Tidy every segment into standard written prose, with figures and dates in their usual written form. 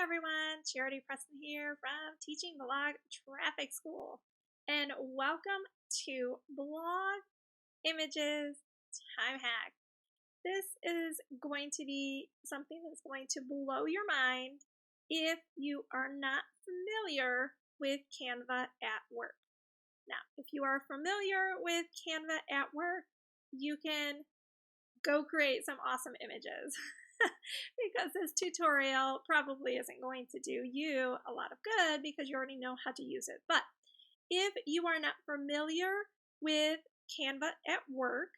everyone, Charity Preston here from Teaching Blog Traffic School, and welcome to Blog Images Time Hack. This is going to be something that's going to blow your mind if you are not familiar with Canva at work. Now, if you are familiar with Canva at work, you can go create some awesome images. Because this tutorial probably isn't going to do you a lot of good because you already know how to use it. But if you are not familiar with Canva at work,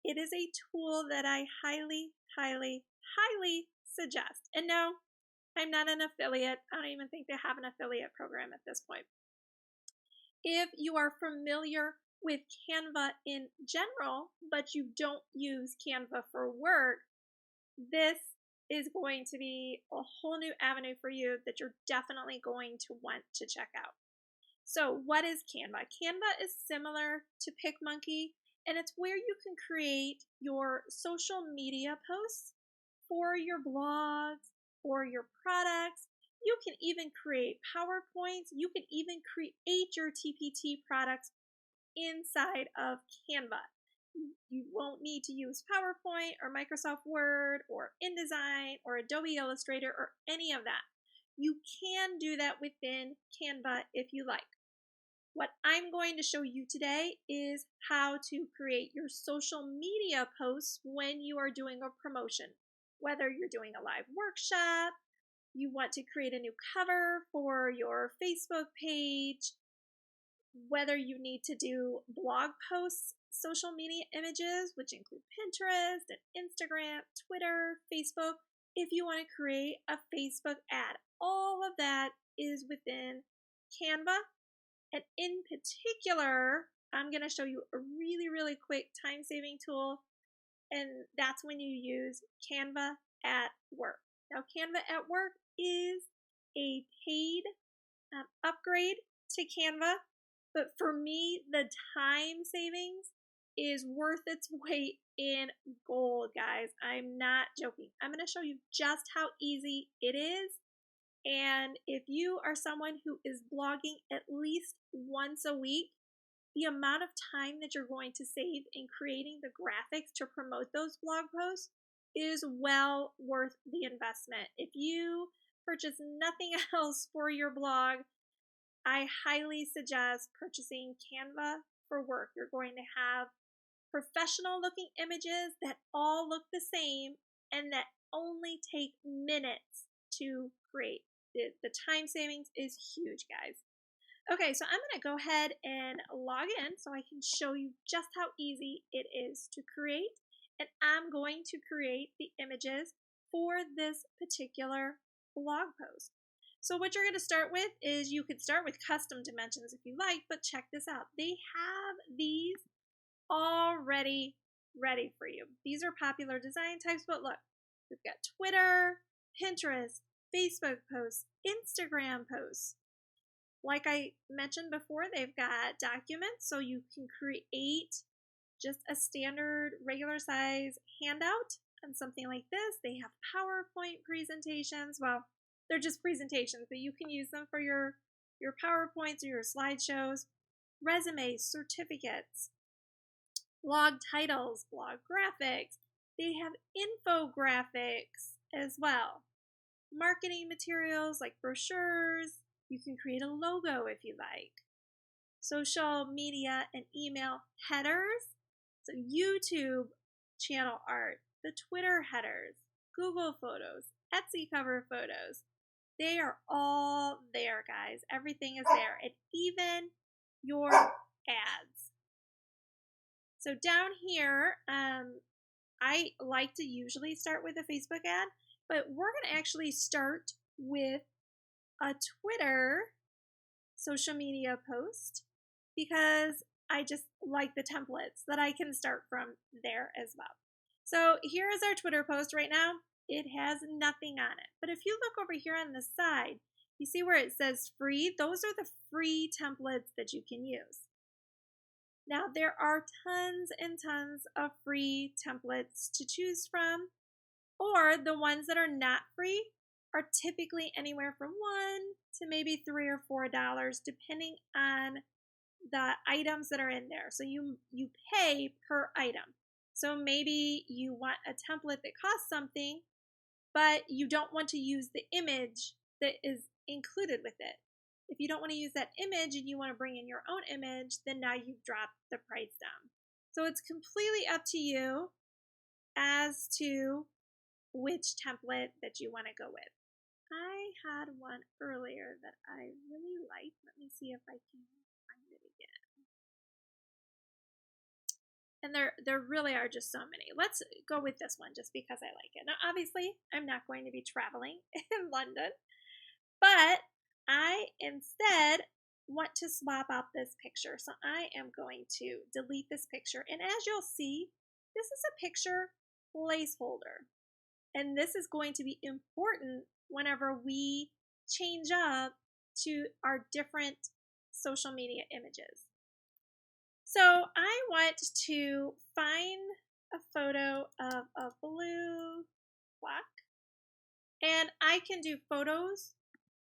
it is a tool that I highly suggest. And no, I'm not an affiliate. I don't even think they have an affiliate program at this point. If you are familiar with Canva in general, but you don't use Canva for work, this is going to be a whole new avenue for you that you're definitely going to want to check out. So what is Canva? Canva is similar to PicMonkey, and it's where you can create your social media posts for your blogs or your products. You can even create PowerPoints. You can even create your TPT products inside of Canva. You won't need to use PowerPoint or Microsoft Word or InDesign or Adobe Illustrator or any of that. You can do that within Canva if you like. What I'm going to show you today is how to create your social media posts when you are doing a promotion. Whether you're doing a live workshop, you want to create a new cover for your Facebook page, whether you need to do blog posts, social media images, which include Pinterest and Instagram, Twitter, Facebook, if you want to create a Facebook ad. All of that is within Canva. And in particular, I'm going to show you a really quick time-saving tool, and that's when you use Canva at work. Now, Canva at work is a paid upgrade to Canva, but for me, the time savings is worth its weight in gold, guys. I'm not joking. I'm going to show you just how easy it is. And if you are someone who is blogging at least once a week, the amount of time that you're going to save in creating the graphics to promote those blog posts is well worth the investment. If you purchase nothing else for your blog, I highly suggest purchasing Canva for work. You're going to have professional looking images that all look the same and that only take minutes to create. The time savings is huge, guys. Okay, so I'm going to go ahead and log in so I can show you just how easy it is to create. And I'm going to create the images for this particular blog post. So what you're going to start with is you could start with custom dimensions if you like, but check this out. They have these already ready for you. These are popular design types, but look, we've got Twitter, Pinterest, Facebook posts, Instagram posts. Like I mentioned before, they've got documents, so you can create just a standard regular size handout on something like this. They have PowerPoint presentations. Well, they're just presentations, but you can use them for your PowerPoints or your slideshows, resumes, certificates, blog titles, blog graphics. They have infographics as well. Marketing materials like brochures. You can create a logo if you like. Social media and email headers. So YouTube channel art, the Twitter headers, Google Photos, Etsy cover photos. They are all there, guys. Everything is there, and even your ads. So down here, I like to usually start with a Facebook ad, but we're going to actually start with a Twitter social media post because I just like the templates that I can start from there as well. So here is our Twitter post right now. It has nothing on it. But if you look over here on the side, you see where it says free? Those are the free templates that you can use. Now, there are tons and tons of free templates to choose from, or the ones that are not free are typically anywhere from $1 to maybe $3 or $4, depending on the items that are in there. So you pay per item. So maybe you want a template that costs something, but you don't want to use the image that is included with it. If you don't want to use that image and you want to bring in your own image, then now you've dropped the price down. So it's completely up to you as to which template that you want to go with. I had one earlier that I really liked. Let me see if I can find it again. And there really are just so many. Let's go with this one just because I like it. Now, obviously, I'm not going to be traveling in London, but I instead want to swap out this picture. So I am going to delete this picture. And as you'll see, this is a picture placeholder. And this is going to be important whenever we change up to our different social media images. So I want to find a photo of a blue block, and I can do photos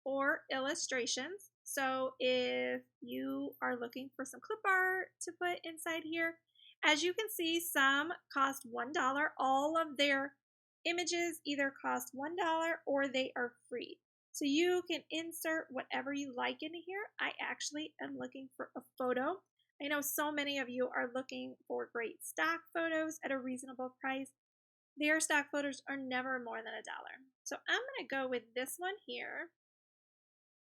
or illustrations. So if you are looking for some clip art to put inside here, as you can see, some cost $1. All of their images either cost $1 or they are free. So you can insert whatever you like into here. I actually am looking for a photo. I know so many of you are looking for great stock photos at a reasonable price. Their stock photos are never more than $1. So I'm going to go with this one here.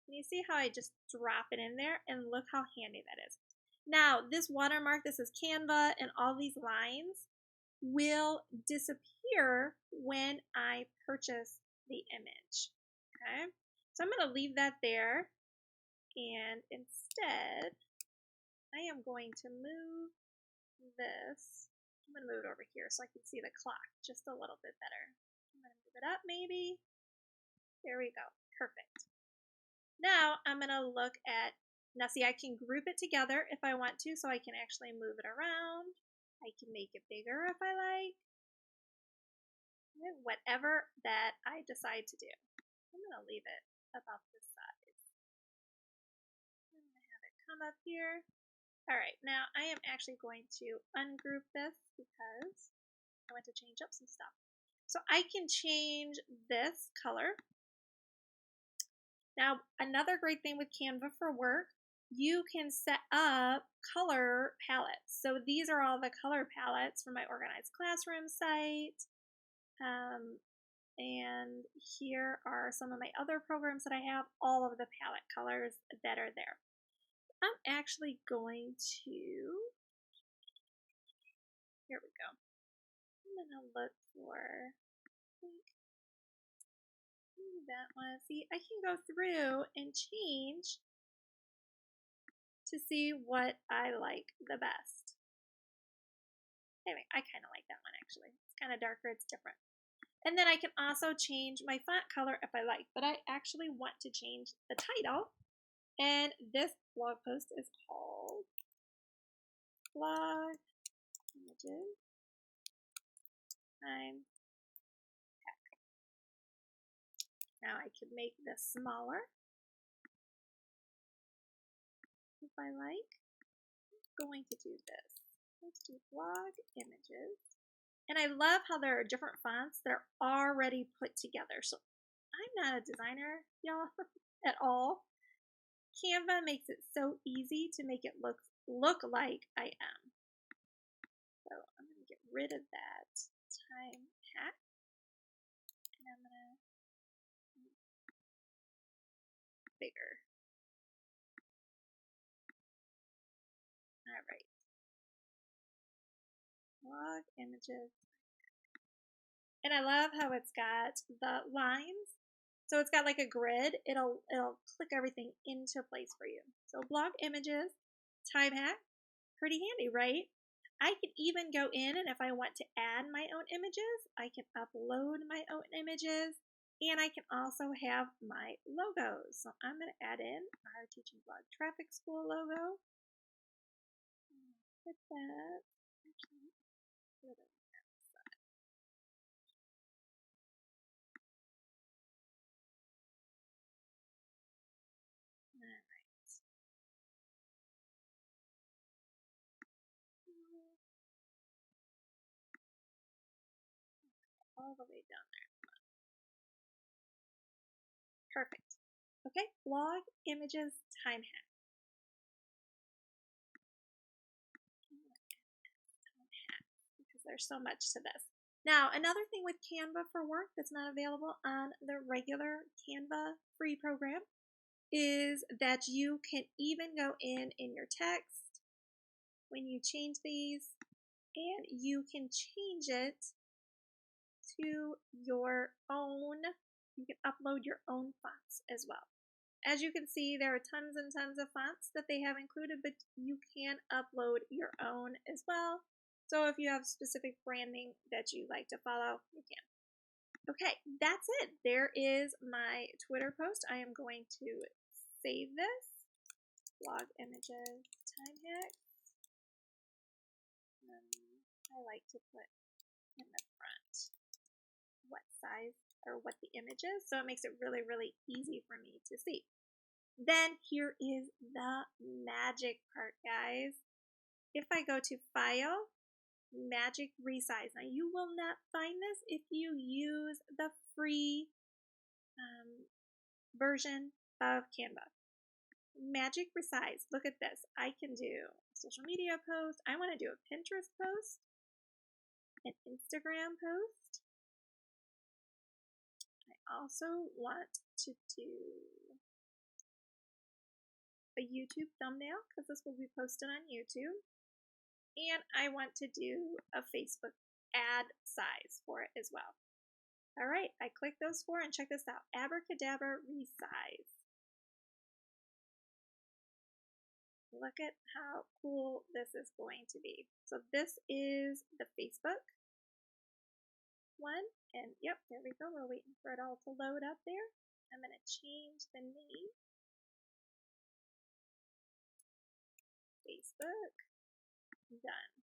And you see how I just drop it in there, and look how handy that is. Now, this watermark, this is Canva, and all these lines will disappear when I purchase the image. Okay, so I'm going to leave that there, and instead I am going to move this. I'm going to move it over here so I can see the clock just a little bit better. I'm going to move it up maybe. There we go. Perfect. Now I'm going to look at, now see, I can group it together if I want to, so I can actually move it around. I can make it bigger if I like. Whatever that I decide to do. I'm going to leave it about this size. I'm going to have it come up here. All right, now I am actually going to ungroup this because I want to change up some stuff. So I can change this color. Now, another great thing with Canva for work, you can set up color palettes. So these are all the color palettes for my Organized Classroom site. And here are some of my other programs that I have, all of the palette colors that are there. I'm actually going to, here we go. I'm going to look for, I think, that one. See, I can go through and change to see what I like the best. Anyway, I kind of like that one actually. It's kind of darker, it's different. And then I can also change my font color if I like, but I actually want to change the title. And this blog post is called Blog Images Time Hack. Now I can make this smaller if I like. I'm going to do this. Let's do Blog Images. And I love how there are different fonts that are already put together. So I'm not a designer, y'all, at all. Canva makes it so easy to make it look like I am. So I'm going to get rid of that time hack. And I'm going to make it bigger. All right. Blog images. And I love how it's got the lines. So it's got like a grid. It'll click everything into place for you. So blog images, time hack, pretty handy, right? I can even go in, and if I want to add my own images, I can upload my own images, and I can also have my logos. So I'm going to add in our Teaching Blog Traffic School logo. Put that. Actually, put it on that side. all the way down there. Perfect. Okay, blog images time hack. Because there's so much to this. Now, another thing with Canva for Work that's not available on the regular Canva free program is that you can even go in your text when you change these, and you can change it to your own. You can upload your own fonts as well. As you can see, there are tons and tons of fonts that they have included, but you can upload your own as well. So if you have specific branding that you like to follow, you can. Okay, that's it. There is my Twitter post. I am going to save this. Blog images, time hacks. I like to put in the front what size or what the image is, so it makes it really, really easy for me to see. Then here is the magic part, guys. If I go to File, Magic Resize. Now, you will not find this if you use the free version of Canva. Magic Resize. Look at this. I can do a social media post. I want to do a Pinterest post, an Instagram post. I also want to do a YouTube thumbnail because this will be posted on YouTube. And I want to do a Facebook ad size for it as well. All right, I click those four and check this out. Abracadabra Resize. Look at how cool this is going to be. So this is the Facebook one. And yep, there we go. We're waiting for it all to load up there. I'm going to change the name. Facebook. Done.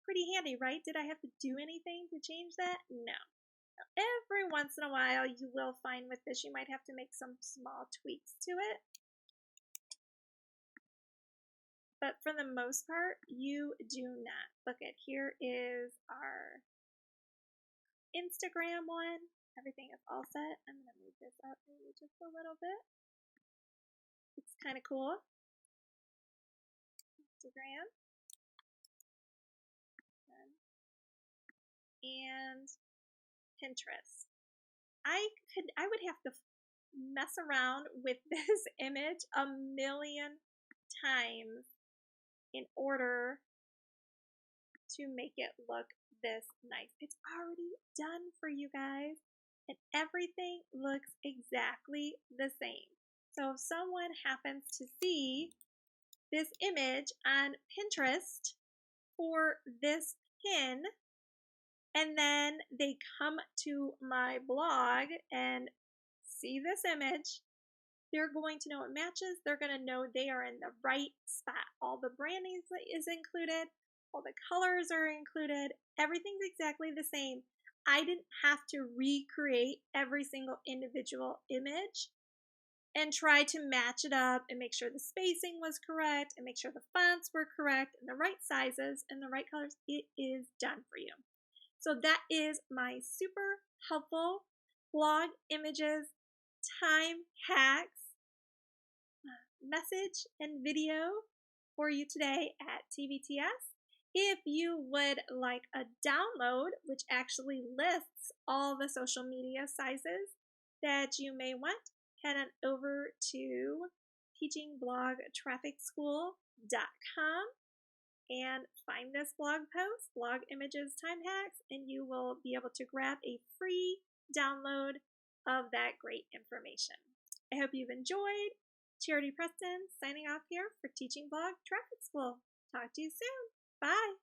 Pretty handy, right? Did I have to do anything to change that? No. Every once in a while, you will find with this, you might have to make some small tweaks to it. But for the most part, you do not. Look at, here is our Instagram one. Everything is all set. I'm going to move this up maybe just a little bit. It's kind of cool. Instagram. And Pinterest. I would have to mess around with this image a million times in order to make it look this nice. It's already done for you guys, and everything looks exactly the same. So if someone happens to see this image on Pinterest for this pin, and then they come to my blog and see this image, they're going to know it matches. They're going to know they are in the right spot. All the branding is included. All the colors are included. Everything's exactly the same. I didn't have to recreate every single individual image and try to match it up and make sure the spacing was correct and make sure the fonts were correct and the right sizes and the right colors. It is done for you. So that is my super helpful blog images time hacks message and video for you today at TVTS. If you would like a download, which actually lists all the social media sizes that you may want, head on over to teachingblogtrafficschool.com and find this blog post, Blog Images Time Hacks, and you will be able to grab a free download of that great information. I hope you've enjoyed. Charity Preston signing off here for Teaching Blog Traffic School. Talk to you soon. Bye.